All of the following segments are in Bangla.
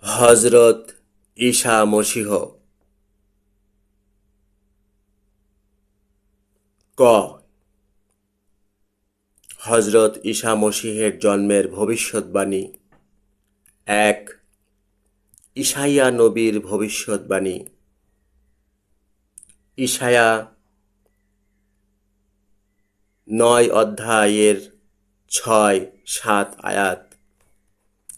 হজরত ঈসা মসীহ। ক হজরত ঈসা মসীহের জন্মের ভবিষ্যদ্বাণী। ১. ঈশাইয়া নবীর ভবিষ্যদ্বাণী। ঈশায়া ৯ অধ্যায়ের ৬-৭ আয়াত।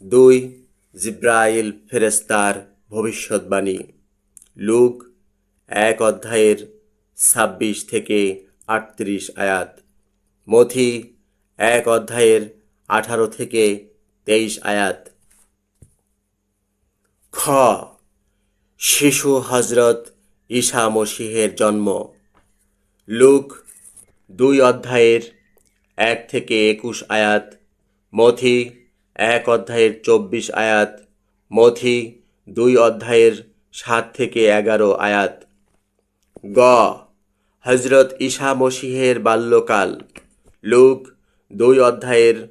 ২. জিব্রাইল ফেরেশতার ভবিষ্যদ্বাণী। লূক ১ অধ্যায়ের ২৬-৩৮ আয়াত। মথি ১ অধ্যায়ের ১৮-২৩ আয়াত। খ শিশু হজরত ঈসা মসীহের জন্ম। লূক ২ অধ্যায়ের ১-২১ আয়াত। মথি ১ অধ্যায়ের ২৪ আয়াত। মথি ২ অধ্যায়ের ৭-১১ আয়াত। গ হজরত ঈসা মসীহের বাল্যকাল। লূক ২ অধ্যায়ের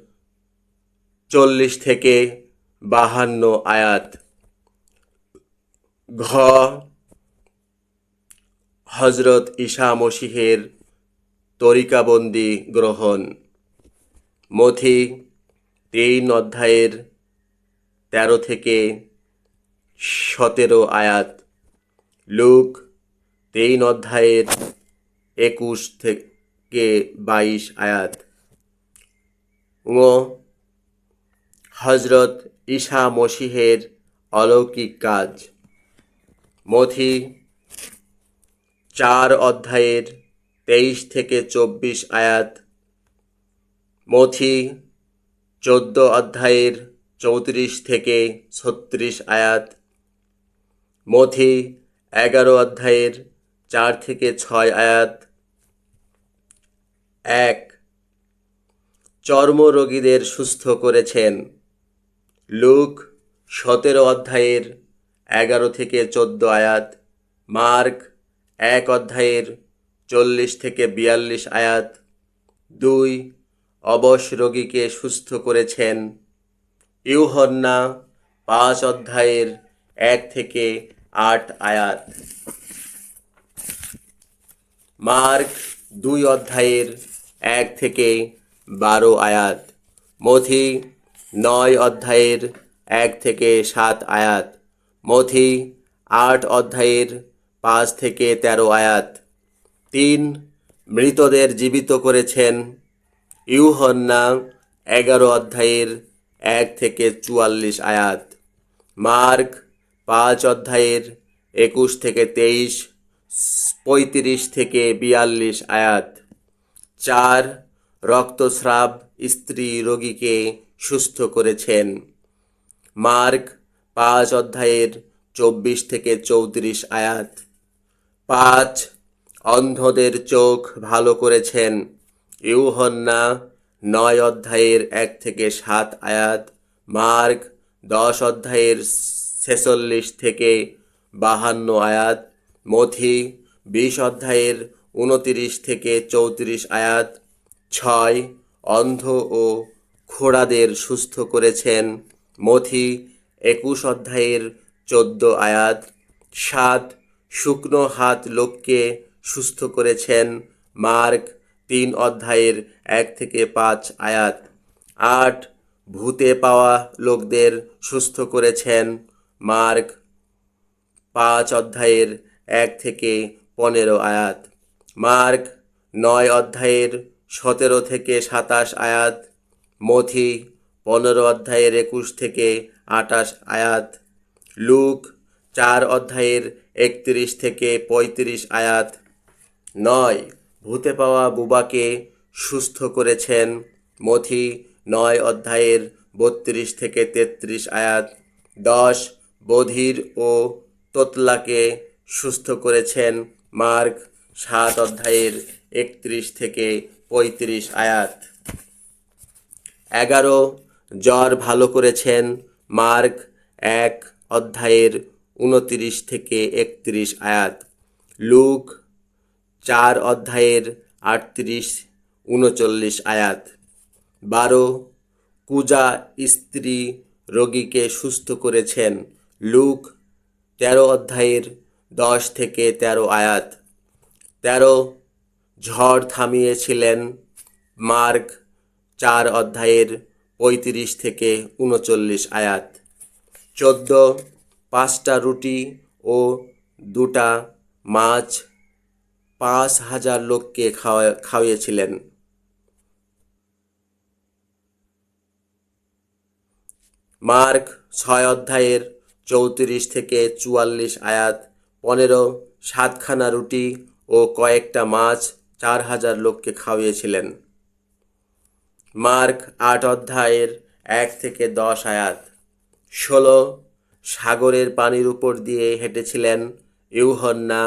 ৪০-৫২ আয়াত। ঘ হজরত ঈসা মসীহের তরিকাবন্দি গ্রহণ। মথি ৩ অধ্যায়ের ১৩-১৭ আয়াত। লূক ৩ অধ্যায়ের ২১-২২ আয়াত। ঙ হজরত ঈসা মসীহের অলৌকিক কাজ। মথি ৪ অধ্যায়ের ২৩-২৪ আয়াত। মথি ১৪ অধ্যায়ের ৩৪-৩৬ আয়াত। মথি ১১ অধ্যায়ের ৪-৬ আয়াত। ১ চর্মরোগীদের সুস্থ করেছেন। লূক ১৭ অধ্যায়ের ১১-১৪ আয়াত। মার্ক ১ অধ্যায়ের ৪০-৪২ আয়াত। ২ অবশ রোগীকে সুস্থ করেছেন। ইউহান্না ৫ অধ্যায়ের ১-৮ আয়াত। মার্ক ২ অধ্যায়ের ১-১২ আয়াত। মথি ৯ অধ্যায়ের ১-৭ আয়াত। মথি ৮ অধ্যায়ের ৫-১৩ আয়াত। ৩ মৃতদের জীবিত করেছেন। ইউহান্না ১১ অধ্যায়ের ১-৪৪ আয়াত। মার্ক ৫ অধ্যায়ের ২১-২৩, ৩৫-৪২ আয়াত। ৪ রক্তস্রাব স্ত্রী রোগীকে সুস্থ করেছেন। মার্ক ৫ অধ্যায়ের ২৪-৩৪ আয়াত। ৫ অন্ধদের চোখ ভালো করেছেন। ইউহান্না ৯ অধ্যায়ের ১-৭ আয়াত। মার্ক ১০ অধ্যায়ের ৪৬-৫২ আয়াত। মথি ২০ অধ্যায়ের ২৯-৩৪ আয়াত। ৬ অন্ধ ও খোড়াদের সুস্থ করেছেন। মথি ২১ অধ্যায়ের ১৪ আয়াত। ৭ শুকনো হাত লোককে সুস্থ করেছেন। মার্ক ৩ অধ্যায়ের ১-৫ আয়াত। ৮ ভূতে পাওয়া লোকদের সুস্থ করেছেন। মার্ক ৫ অধ্যায়ের ১-১৫ আয়াত। মার্ক ৯ অধ্যায়ের ১৭-২৭ আয়াত। মথি ১৫ অধ্যায়ের ২১-২৮ আয়াত। লূক ৪ অধ্যায়ের ৩১-৩৫ আয়াত। ৯ ভূতে পাওয়া বুবাকে সুস্থ করেছেন। মথি ৯ অধ্যায়ের ৩২-৩৩ আয়াত। ১০ বধির ও তোতলাকে সুস্থ করেছেন। মার্ক ৭ অধ্যায়ের ৩১-৩৫ আয়াত। ১১ জ্বর ভালো করেছেন। মার্ক ১ অধ্যায়ের ২৯-৩১ আয়াত। লূক ৪ অধ্যায়ের ৩৮-৩৯ আয়াত। ১২ কুজা স্ত্রী রোগীকে সুস্থ করেছেন। লুক 13 অধ্যায়ের 10 থেকে 13 আয়াত। 13 ঝড় থামিয়েছিলেন। মার্ক 4 অধ্যায়ের 35 থেকে 39 আয়াত। 14 5টা রুটি ও 2টা মাছ 5,000 লোককে খাওয়িয়েছিলেন। মার্ক 6 অধ্যায়ের 34 থেকে 44 আয়াত। 15 7খানা রুটি ও কয়েকটা মাছ 4,000 লোককে খাওয়িয়েছিলেন। মার্ক 8 অধ্যায়ের 1 থেকে 10 আয়াত। 16 সাগরের পানির উপর দিয়ে হেঁটেছিলেন। ইউহান্না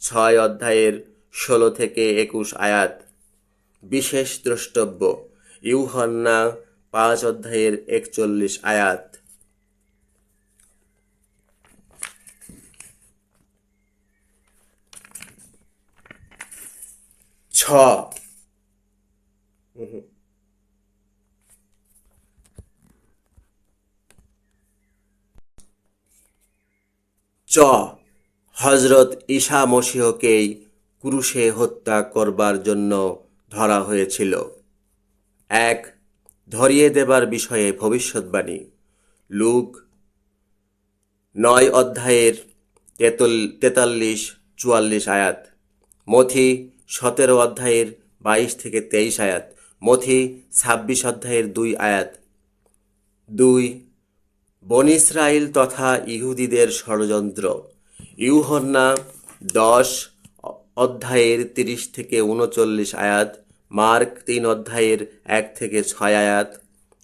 6 অধ্যায়ের 16 থেকে 21 আয়াত। বিশেষ দ্রষ্টব্য ইউহান্না 5 অধ্যায়ের 41 আয়াত। ছ চ হজরত ঈসা মসীহকেই ক্রুশে হত্যা করবার জন্য ধরা হয়েছিল। 1 ধরিয়ে দেবার বিষয়ে ভবিষ্যৎবাণী লুক 9 অধ্যায়ের 43-44 আয়াত। মথি 17 অধ্যায়ের 22 থেকে 23 আয়াত। মথি 26 অধ্যায়ের 2 আয়াত। 2 বনী ইসরাইল তথা ইহুদিদের ষড়যন্ত্র ইউহান্না 10 অধ্যায়ের 30 থেকে 39 আয়াত। মার্ক 3 অধ্যায়ের 1 থেকে 6 আয়াত।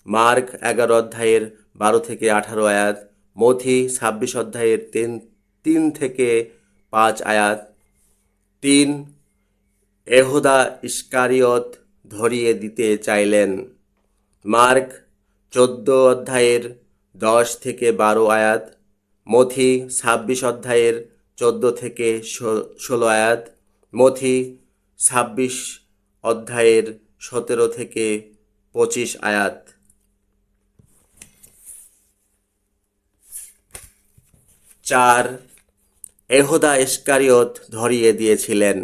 মার্ক 11 অধ্যায়ের 12 থেকে 18 আয়াত। মথি 26 অধ্যায়ের 3 থেকে 5 আয়াত। 3 এহুদা ইস্কারিয়ত ধরিয়ে দিতে চাইলেন। মার্ক 14 অধ্যায়ের 10 থেকে 12 আয়াত। মথি 26 অধ্যায়ের 14 থেকে 16 আয়াত। মথি 26 অধ্যায়ের 17 থেকে 25 আয়াত। 4 এহুদা ইস্কারিয়ত ধরিয়ে দিয়েছিলেন।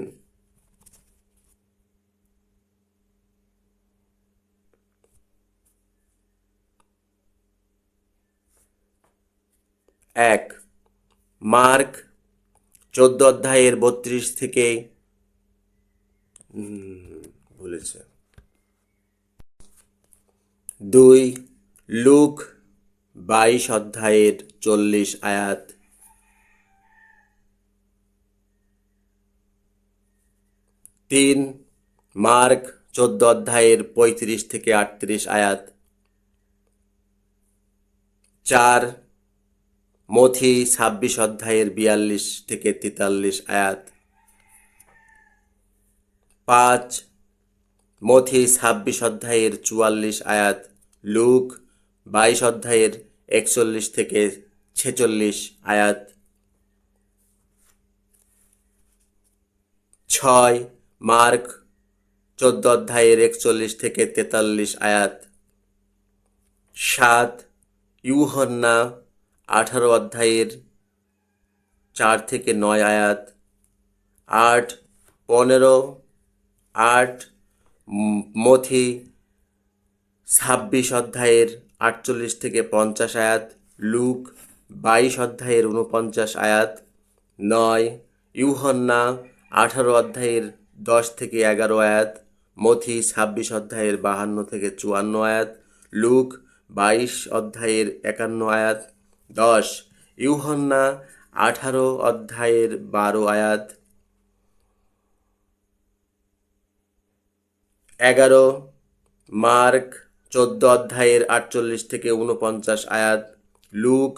1 মার্ক 14 অধ্যায়ের 32 থেকে বলেছে। 2 লুক 22 অধ্যায়ের 40 আয়াত। 3 মার্ক 14 অধ্যায়ের 35 থেকে 38 আয়াত। 4 মথি 26 অধ্যায়ের 42 থেকে 43 আয়াত। 5 মথি 26 অধ্যায়ের 44 আয়াত। লুক 22 অধ্যায়ের 41 থেকে 46 আয়াত। 6 মার্ক 14 অধ্যায়ের 41 থেকে 43 আয়াত। 7 ইউহান্না 18 অধ্যায়ের 4 থেকে 9 আয়াত। 8 15 8 মথি 26 অধ্যায়ের 48 থেকে 50 আয়াত। লুক 22 অধ্যায়ের 49 আয়াত। 9 ইউহান্না 18 অধ্যায়ের 10 থেকে 11 আয়াত। মথি 26 অধ্যায়ের 52 থেকে 54 আয়াত। লুক 22 অধ্যায়ের 51 আয়াত। 10 ইউহান্না 18 অধ্যায়ের 12 আয়াত। 11 মার্ক 14 অধ্যায়ের 48 থেকে 49 আয়াত। লুক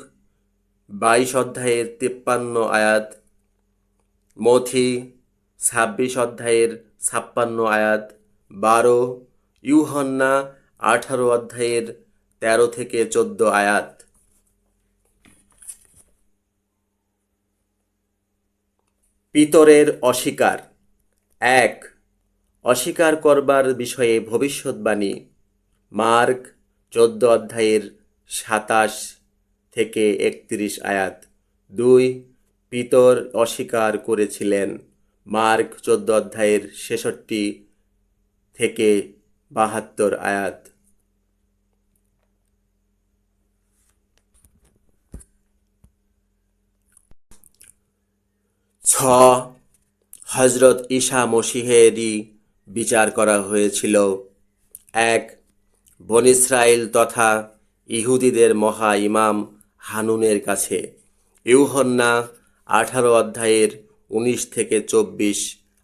22 অধ্যায়ের 53 আয়াত। মথি 26 অধ্যায়ের 56 আয়াত। 12 ইউহান্না 18 অধ্যায়ের 13 থেকে 14 আয়াত। পিতরের অস্বীকার 1 অস্বীকার করবার বিষয়ে ভবিষ্যৎবাণী মার্ক 14 অধ্যায়ের 27 থেকে 31 আয়াত। 2 পিতর অস্বীকার করেছিলেন। মার্ক 14 অধ্যায়ের 66 থেকে 72 আয়াত। 6 হজরত ঈসা মসীহেরই বিচার করা হয়েছিল। 1 বনী ইসরাইল তথা ইহুদিদের মহা ইমাম হানুনের কাছে। ইউহন্না 18 অধ্যায়ের 19 থেকে 24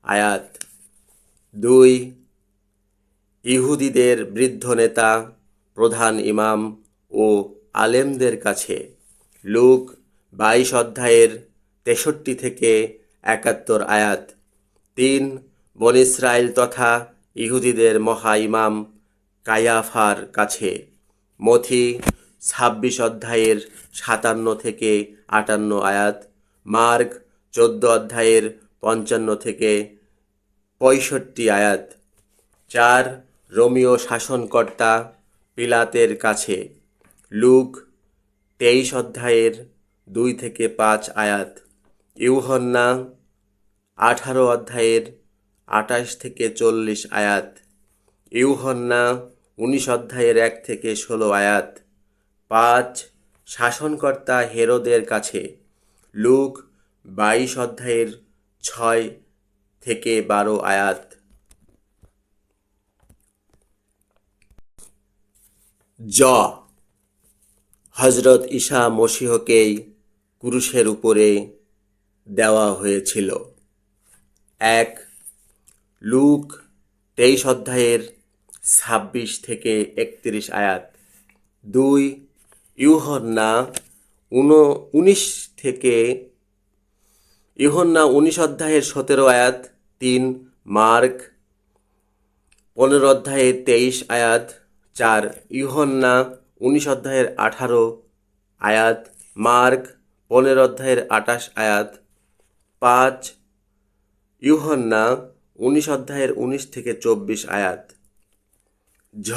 আয়াত। 2 ইহুদিদের বৃদ্ধ নেতা, প্রধান ইমাম ও আলেমদের কাছে। লুক 22 অধ্যায়ের 63 থেকে 71 আয়াত। 3 বনী ইসরাইল তথা ইহুদিদের মহা ইমাম কায়াফার কাছে। মথি 26 অধ্যায়ের 57 থেকে 58 আয়াত। মার্ক 14 অধ্যায়ের 55 থেকে 65 আয়াত। 4 রোমীয় শাসনকর্তা পিলাতের কাছে। লুক 23 অধ্যায়ের 2 থেকে 5 আয়াত। ইউহন্না 18 অধ্যায়ের 28 থেকে 40 আয়াত। ইউহন্না 19 অধ্যায়ের 1 থেকে 16 আয়াত। 5 শাসনকর্তা হেরোদের কাছে। লুক 22 অধ্যায়ের 6 থেকে 12 আয়াত। জ হজরত ঈসা মসীহকেই ক্রুশের উপরে দেওয়া হয়েছিল। 1 লুক 23 অধ্যায়ের 26 থেকে 31 আয়াত। 2 ইউহন্না 19 অধ্যায়ের 17 আয়াত। 3 মার্ক 15 অধ্যায়ের 23 আয়াত। 4 ইউহন্না 19 অধ্যায়ের 18 আয়াত। মার্ক 15 অধ্যায়ের 28 আয়াত। 5 ইউহন্না 19 অধ্যায়ের 19 থেকে 24 আয়াত। ঝ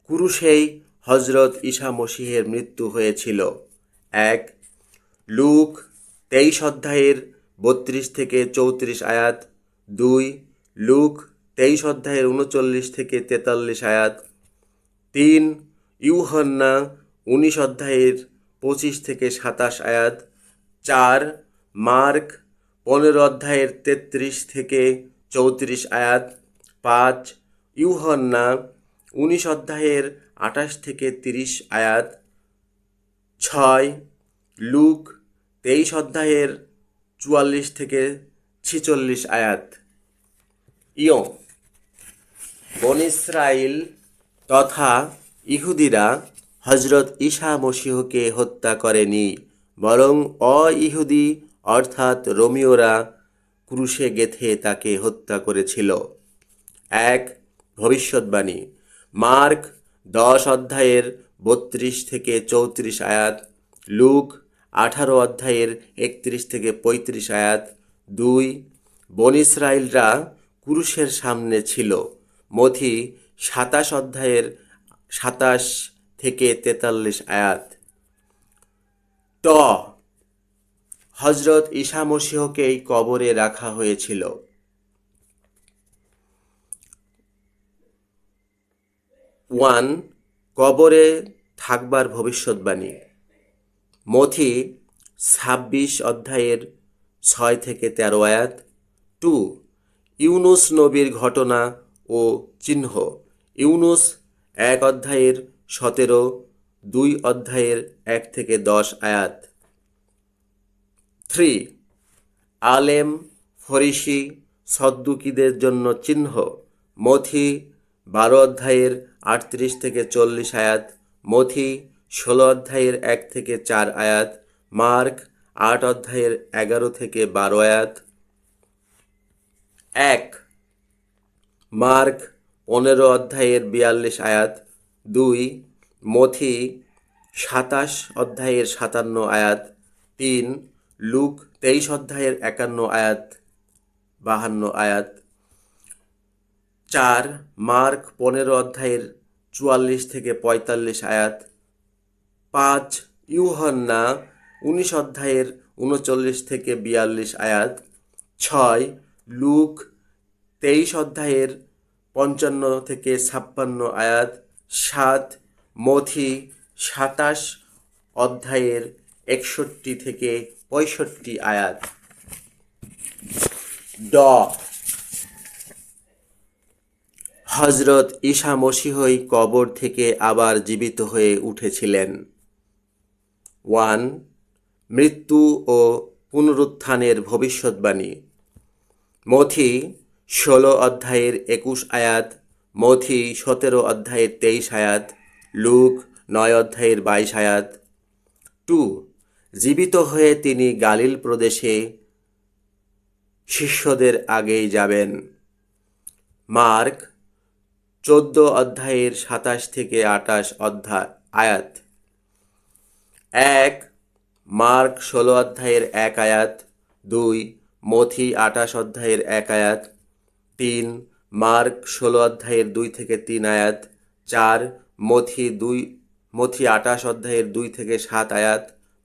ক্রুশেই হজরত ঈসা মসীহের মৃত্যু হয়েছিল। 1 লুক 23 অধ্যায়ের 32 থেকে 34 আয়াত। 2 লুক 23 অধ্যায়ের 39 থেকে 43 আয়াত। 3 ইউহন্না 19 অধ্যায়ের 25 থেকে 27 আয়াত। 4 মার্ক 15 অধ্যায়ের 33 থেকে 34 আয়াত। 5 ইউহন্না 19 অধ্যায়ের 28 থেকে 30 আয়াত। 6 লুক 23 অধ্যায়ের 44 থেকে 46 আয়াত। বনী ইসরাইল তথা ইহুদিরা হজরত ঈসা মসীহকে হত্যা করেনি, বরং অ-ইহুদি অর্থাৎ রোমীয়রা ক্রুশে গেঁথে তাকে হত্যা করেছিল। 1 ভবিষ্যদ্বাণী মার্ক 10 অধ্যায়ের 32 থেকে 34 আয়াত। লুক 18 অধ্যায়ের 31 থেকে 35 আয়াত। 2 বনী ইসরাইলরা ক্রুশের সামনে ছিল। মথি 27 অধ্যায়ের 27 থেকে 43 আয়াত। ট হজরত ঈসা মসীহকেই কবরে রাখা হয়েছিল। 1 কবরে থাকবার ভবিষ্যদ্বাণী মথি 26 অধ্যায়ের 6 থেকে 13 আয়াত। 2 ইউনুস নবীর ঘটনা ও চিহ্ন। ইউনুস 1 অধ্যায়ের 17, 2 অধ্যায়ের 1 থেকে 10 আয়াত। 3 আলেম, ফরিসি, সদ্দুকিদের জন্য চিহ্ন। মথি 12 অধ্যায়ের 38 থেকে 40 আয়াত। মথি 16 অধ্যায়ের 1 থেকে 4 আয়াত। মার্ক 8 অধ্যায়ের 11 থেকে 12 আয়াত। 1 মার্ক 15 অধ্যায়ের 42 আয়াত। 2 মথি 27 অধ্যায়ের 57 আয়াত। 3 লুক 23 অধ্যায়ের 51 আয়াত 52 আয়াত। 4 মার্ক 15 অধ্যায়ের 44 থেকে 45 আয়াত। 5 ইউহান্না 19 অধ্যায়ের 39 থেকে 42 আয়াত। 6 লুক 23 অধ্যায়ের 55 থেকে 56 আয়াত। 7 মথি 27 অধ্যায়ের 61 থেকে 65 আয়াত। ড হজরত ঈসা মসীহই কবর থেকে আবার জীবিত হয়ে উঠেছিলেন। 1 মৃত্যু ও পুনরুত্থানের ভবিষ্যৎবাণী। মথি 16 অধ্যায়ের 21 আয়াত, মথি 17 অধ্যায়ের 23 আয়াত, লুক 9 অধ্যায়ের 22 আয়াত। 2 জীবিত হয়ে তিনি গালিল প্রদেশে শিষ্যদের আগেই যাবেন। মার্ক 14 অধ্যায়ের 27 থেকে 28 আয়াত। 1 মার্ক 16 অধ্যায়ের 1 আয়াত। 2 মথি 28 অধ্যায়ের 1 আয়াত। 3 মার্ক 16 অধ্যায়ের 2 থেকে 3 আয়াত। 4 মথি 28 অধ্যায়ের 2 থেকে 7 আয়াত।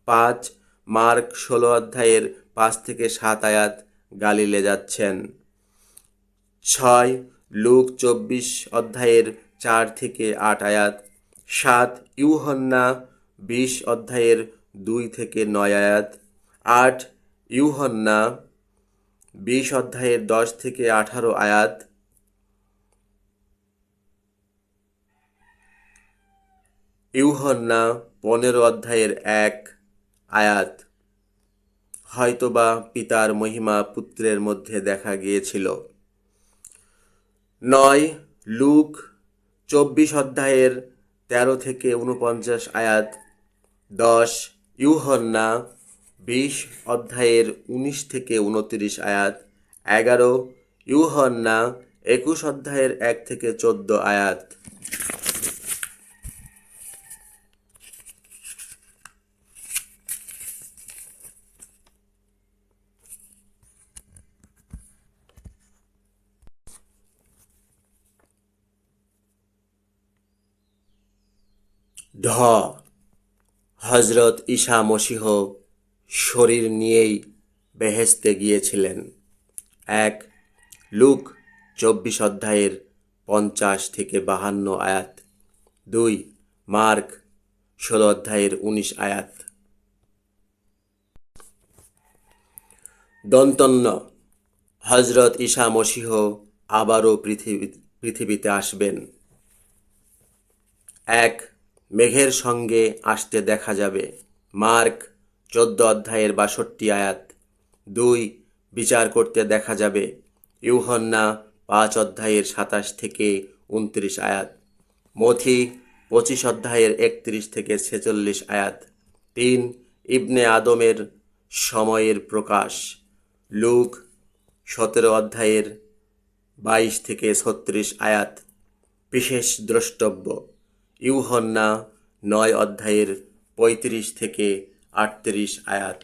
5 মার্ক 16 অধ্যায়ের 5 থেকে 7 আয়াত। গালিলে যাচ্ছেন। 6 লুক 24 অধ্যায়ের 4 থেকে 8 আয়াত। 7 ইউহান্না 20 অধ্যায়ের 2 থেকে 9 আয়াত। 8 ইউহান্না 20 অধ্যায়ের 10 থেকে 18 আয়াত। ইউহান্না 15 অধ্যায়ের 1 আয়াত। হয়তোবা পিতার মহিমা পুত্রের মধ্যে দেখা গিয়েছিল। 9 লুক 24 অধ্যায়ের 13 থেকে 49 আয়াত। 10 ইউহান্না 20 অধ্যায়ের 19 থেকে 29 আয়াত। 11 ইউহান্না 21 অধ্যায়ের 1 থেকে 14 আয়াত। ঢ হজরত ঈসা মসীহ শরীর নিয়েই বেহেশতে গিয়েছিলেন। 1 লুক 24 অধ্যায়ের 50 থেকে 52 আয়াত। 2 মার্ক 16 অধ্যায়ের 19 আয়াত। দন্তন্য হজরত ঈসা মসীহ আবারও পৃথিবীতে আসবেন। 1 মেঘের সঙ্গে আসতে দেখা যাবে। মার্ক 14 অধ্যায়ের 62 আয়াত। 2 বিচার করতে দেখা যাবে। ইউহান্না 5 অধ্যায়ের 27 থেকে 29 আয়াত। মথি 25 অধ্যায়ের 31 থেকে 46 আয়াত। 3 ইবনে আদমের সময়ের প্রকাশ। লুক 17 অধ্যায়ের 22 থেকে 36 আয়াত। বিশেষ দ্রষ্টব্য ইউহান্না 9 অধ্যায়ের 35 থেকে 38 আয়াত।